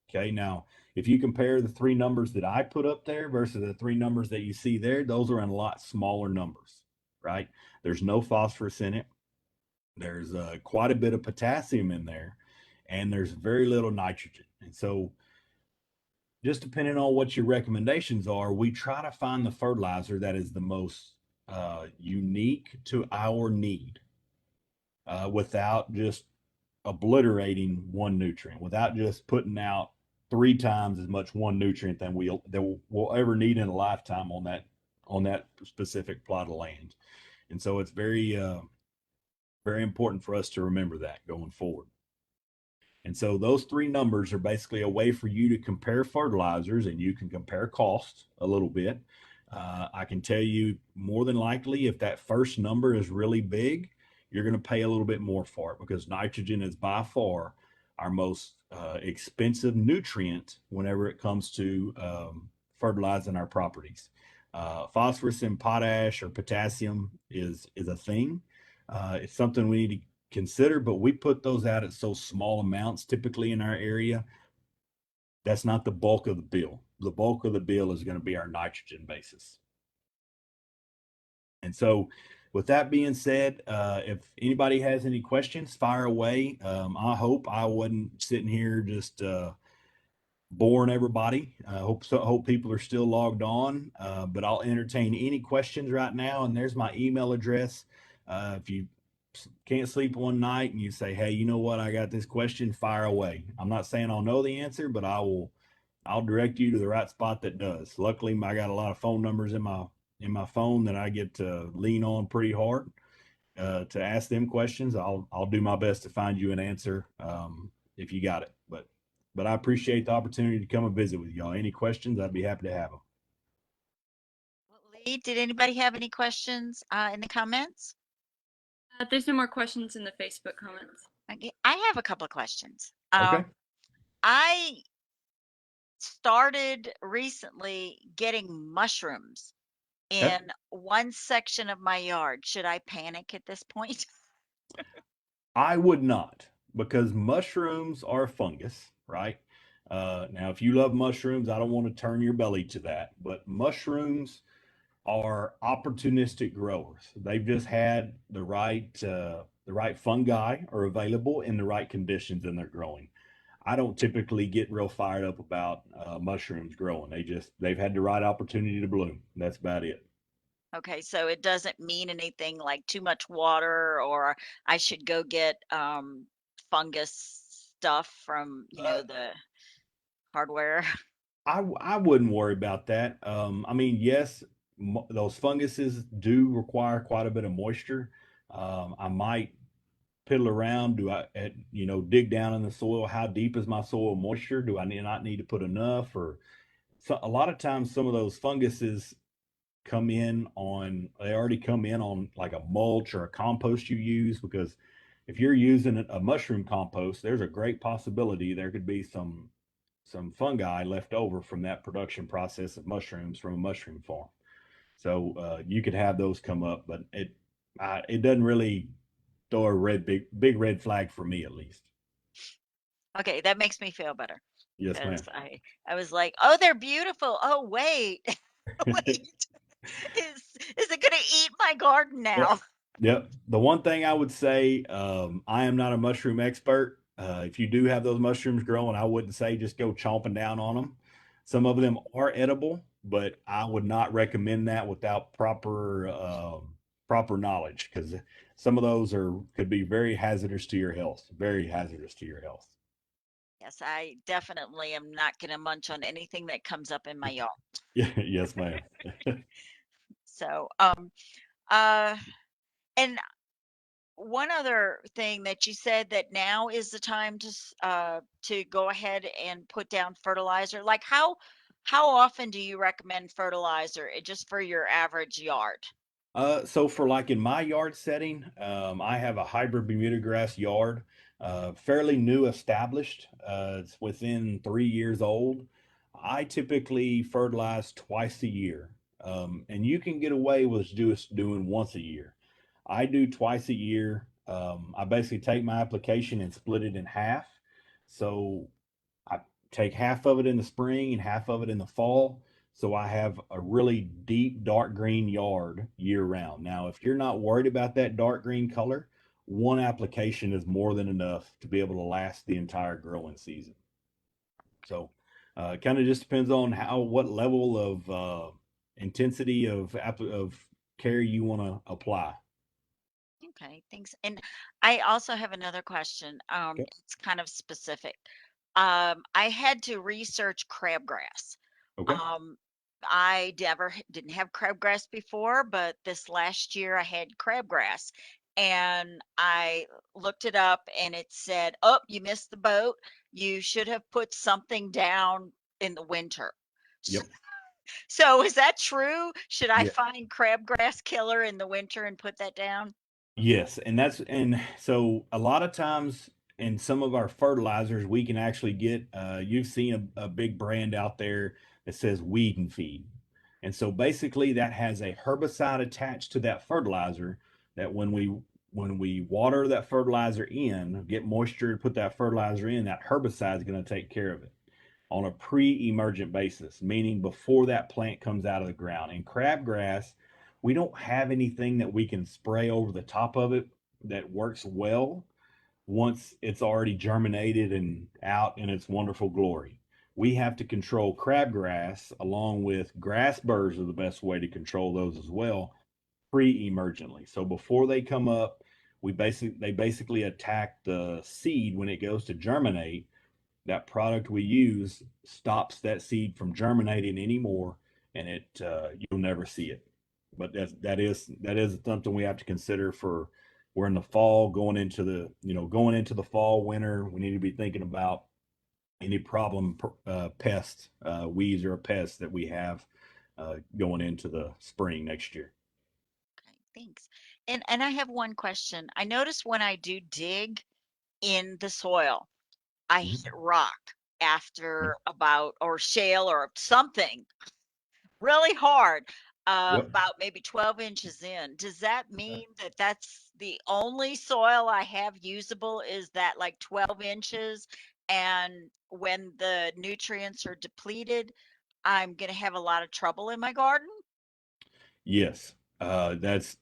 Okay, now if you compare the 3 numbers that I put up there versus the 3 numbers that you see there, those are in a lot smaller numbers, right? There's no phosphorus in it. There's quite a bit of potassium in there, and there's very little nitrogen. And so just depending on what your recommendations are, we try to find the fertilizer that is the most unique to our need, without just obliterating one nutrient, without just putting out 3 times as much one nutrient than we'll ever need in a lifetime on that specific plot of land. And so it's very very important for us to remember that going forward. And so those 3 numbers are basically a way for you to compare fertilizers, and you can compare costs a little bit. I can tell you, more than likely, if that first number is really big, you're going to pay a little bit more for it, because nitrogen is by far our most expensive nutrient whenever it comes to fertilizing our properties. Phosphorus and potash or potassium is a thing. It's something we need to consider, but we put those out at so small amounts typically in our area. That's not the bulk of the bill. The bulk of the bill is going to be our nitrogen basis. And so with that being said, if anybody has any questions, fire away. I hope I wasn't sitting here just boring everybody. Hope people are still logged on, but I'll entertain any questions right now. And there's my email address. If you can't sleep one night and you say, hey, you know what, I got this question, fire away. I'm not saying I'll know the answer, but I'll direct you to the right spot that does. Luckily, I got a lot of phone numbers in my phone that I get to lean on pretty hard. to ask them questions. I'll do my best to find you an answer if you got it. But I appreciate the opportunity to come and visit with y'all. Any questions, I'd be happy to have them. Well, Lee, did anybody have any questions in the comments? There's no more questions in the Facebook comments. Okay, I have a couple of questions. Okay. I started recently getting mushrooms Okay. in one section of my yard. Should I panic at this point? I would not, because mushrooms are fungus, right? Now, if you love mushrooms, I don't want to turn your belly to that, but mushrooms are opportunistic growers. They've just had the right fungi are available in the right conditions, and they're growing. I don't typically get real fired up about mushrooms growing. They've had the right opportunity to bloom. That's about it. Okay, so it doesn't mean anything like too much water, or I should go get fungus stuff from, the hardware. I wouldn't worry about that. I mean, yes, those funguses do require quite a bit of moisture. I might piddle around. Dig down in the soil? How deep is my soil moisture? Do I not need to put enough? Or so a lot of times, some of those funguses they already come in on like a mulch or a compost you use, because if you're using a mushroom compost, there's a great possibility there could be some fungi left over from that production process of mushrooms from a mushroom farm. So you could have those come up, but it doesn't really throw a big red flag for me, at least. Okay, that makes me feel better Yes, ma'am. because I was like, oh, they're beautiful. Oh, wait, wait, is it gonna eat my garden Yep. now? Yep. The one thing I would say, I am not a mushroom expert. If you do have those mushrooms growing, I wouldn't say just go chomping down on them. Some of them are edible, but I would not recommend that without proper knowledge, because some of those could be very hazardous to your health. Very hazardous to your health. Yes, I definitely am not gonna munch on anything that comes up in my yard. Yeah. Yes, ma'am. So, uh, and one other thing that you said, that now is the time to go ahead and put down fertilizer. Like how often do you recommend fertilizer just for your average yard? So for like in my yard setting, I have a hybrid Bermuda grass yard, fairly new established. It's within 3 years old. I typically fertilize twice a year, and you can get away with just doing once a year. I do twice a year. I basically take my application and split it in half. So I take half of it in the spring and half of it in the fall. So I have a really deep dark green yard year round. Now, if you're not worried about that dark green color, one application is more than enough to be able to last the entire growing season. So it kind of just depends on what level of intensity of care you want to apply. Okay, thanks. And I also have another question. Okay. It's kind of specific. I had to research crabgrass. Okay. Um, I didn't have crabgrass before, but this last year I had crabgrass, and I looked it up, and it said, "Oh, you missed the boat. You should have put something down in the winter." Yep. So is that true? Should I Yeah. find crabgrass killer in the winter and put that down? Yes, and so a lot of times in some of our fertilizers, we can actually get. You've seen a big brand out there that says weed and feed, and so basically that has a herbicide attached to that fertilizer. That when we water that fertilizer in, get moisture, put that fertilizer in, that herbicide is going to take care of it on a pre-emergent basis, meaning before that plant comes out of the ground. In crabgrass, we don't have anything that we can spray over the top of it that works well once it's already germinated and out in its wonderful glory. We have to control crabgrass along with grass burrs are the best way to control those as well pre-emergently. So before they come up, they basically attack the seed when it goes to germinate. That product we use stops that seed from germinating anymore, and you'll never see it. But that is something we have to consider for we're in the fall, going into the fall, winter. We need to be thinking about any problem pests, weeds or pests that we have going into the spring next year. Okay, thanks. And I have one question. I notice when I do dig in the soil, I hit Mhm. rock Yeah. after about, or shale or something really hard, Yep. about maybe 12 inches in. Does that mean that that's the only soil I have usable is that like 12 inches? And when the nutrients are depleted, I'm going to have a lot of trouble in my garden? Yes. That's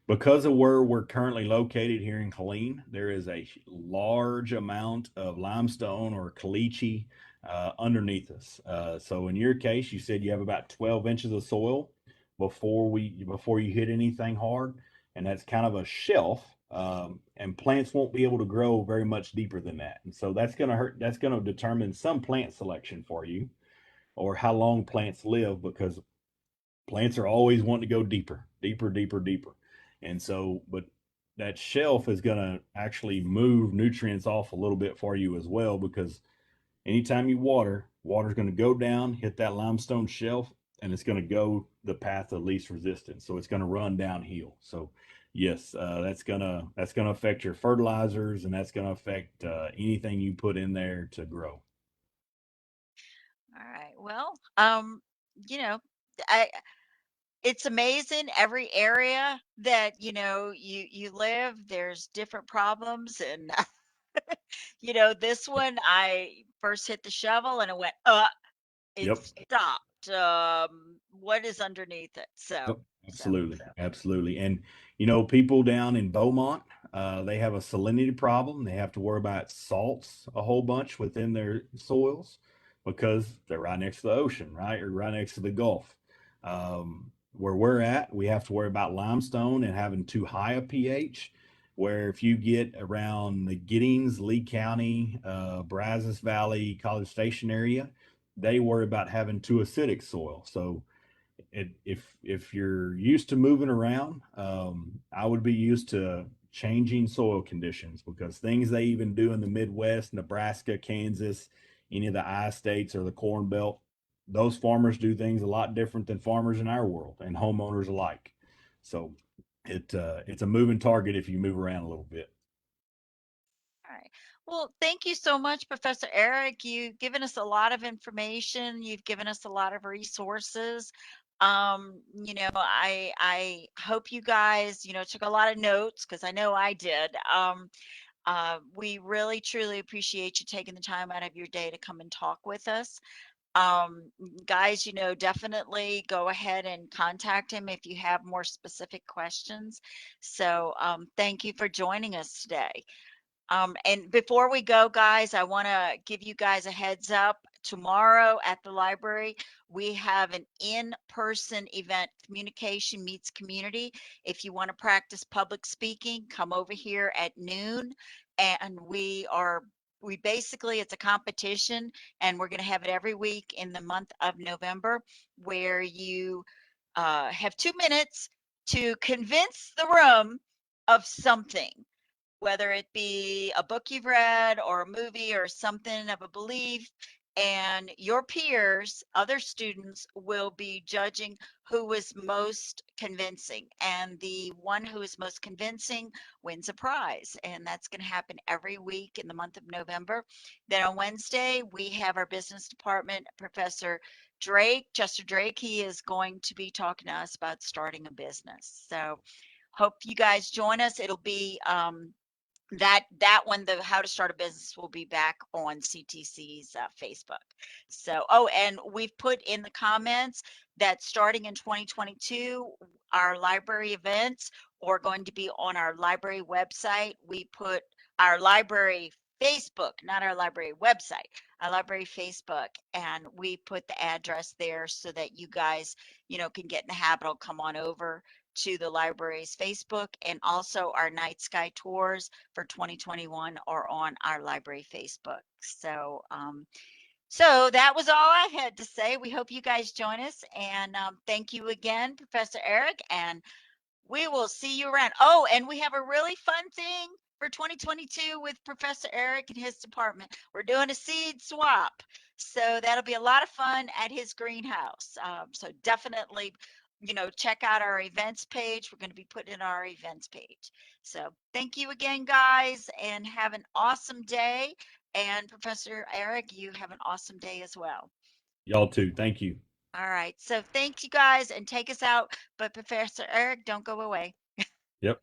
because of where we're currently located here in Killeen, there is a large amount of limestone or caliche underneath us. So in your case, you said you have about 12 inches of soil before you hit anything hard, and that's kind of a shelf. And plants won't be able to grow very much deeper than that, and so that's going to hurt. That's going to determine some plant selection for you, or how long plants live, because plants are always wanting to go deeper, deeper, deeper, deeper. And so, but that shelf is going to actually move nutrients off a little bit for you as well, because anytime you water's going to go down, hit that limestone shelf, and it's going to go the path of least resistance. So it's going to run downhill. So yes, that's gonna affect your fertilizers, and that's going to affect anything you put in there to grow. All right. Well, you know, I it's amazing every area that, you live, there's different problems. And this one, I first hit the shovel and it went, it Yep. stopped. What is underneath it? Yep, So absolutely, absolutely. And people down in Beaumont, they have a salinity problem. They have to worry about salts a whole bunch within their soils because they're right next to the ocean, right, or right next to the Gulf. Where we're at, we have to worry about limestone and having too high a pH. Where if you get around the Giddings, Lee County, Brazos Valley, College Station area, they worry about having too acidic soil. So if you're used to moving around, I would be used to changing soil conditions, because things they even do in the Midwest, Nebraska, Kansas, any of the I states or the Corn Belt, those farmers do things a lot different than farmers in our world and homeowners alike. So it's a moving target if you move around a little bit. all right. Well, thank you so much, Professor Eric. You've given us a lot of information. You've given us a lot of resources. I hope you guys, took a lot of notes because I know I did. We really truly appreciate you taking the time out of your day to come and talk with us. Guys, definitely go ahead and contact him if you have more specific questions. So, thank you for joining us today. And before we go, guys, I want to give you guys a heads up. Tomorrow at the library, we have an in-person event, Communication Meets Community. If you want to practice public speaking, come over here at noon. And we basically, it's a competition, and we're going to have it every week in the month of November, where you have 2 minutes to convince the room of something, whether it be a book you've read or a movie or something of a belief. And your peers, other students, will be judging who was most convincing. And the one who is most convincing wins a prize. And that's going to happen every week in the month of November. Then on Wednesday, we have our business department, Professor Drake, Chester Drake. He is going to be talking to us about starting a business. So hope you guys join us. It'll be that one, the how to start a business, will be back on CTC's Facebook. So, oh, and we've put in the comments that starting in 2022, our library events are going to be on our library website. We put our library Facebook, not our library website, our library Facebook, and we put the address there so that you guys, can get in the habit of come on over to the library's Facebook. And also our night sky tours for 2021 are on our library Facebook. So that was all I had to say. We hope you guys join us. And thank you again, Professor Eric. And We will see you around. Oh, and we have a really fun thing for 2022 with Professor Ehrig and his department. We're doing a seed swap. So that'll be a lot of fun at his greenhouse. So definitely, check out our events page. We're going to be putting in our events page. So thank you again, guys, and have an awesome day. And Professor Ehrig, you have an awesome day as well. Y'all too. Thank you. All right. So thank you guys and take us out. But Professor Ehrig, don't go away. Yep.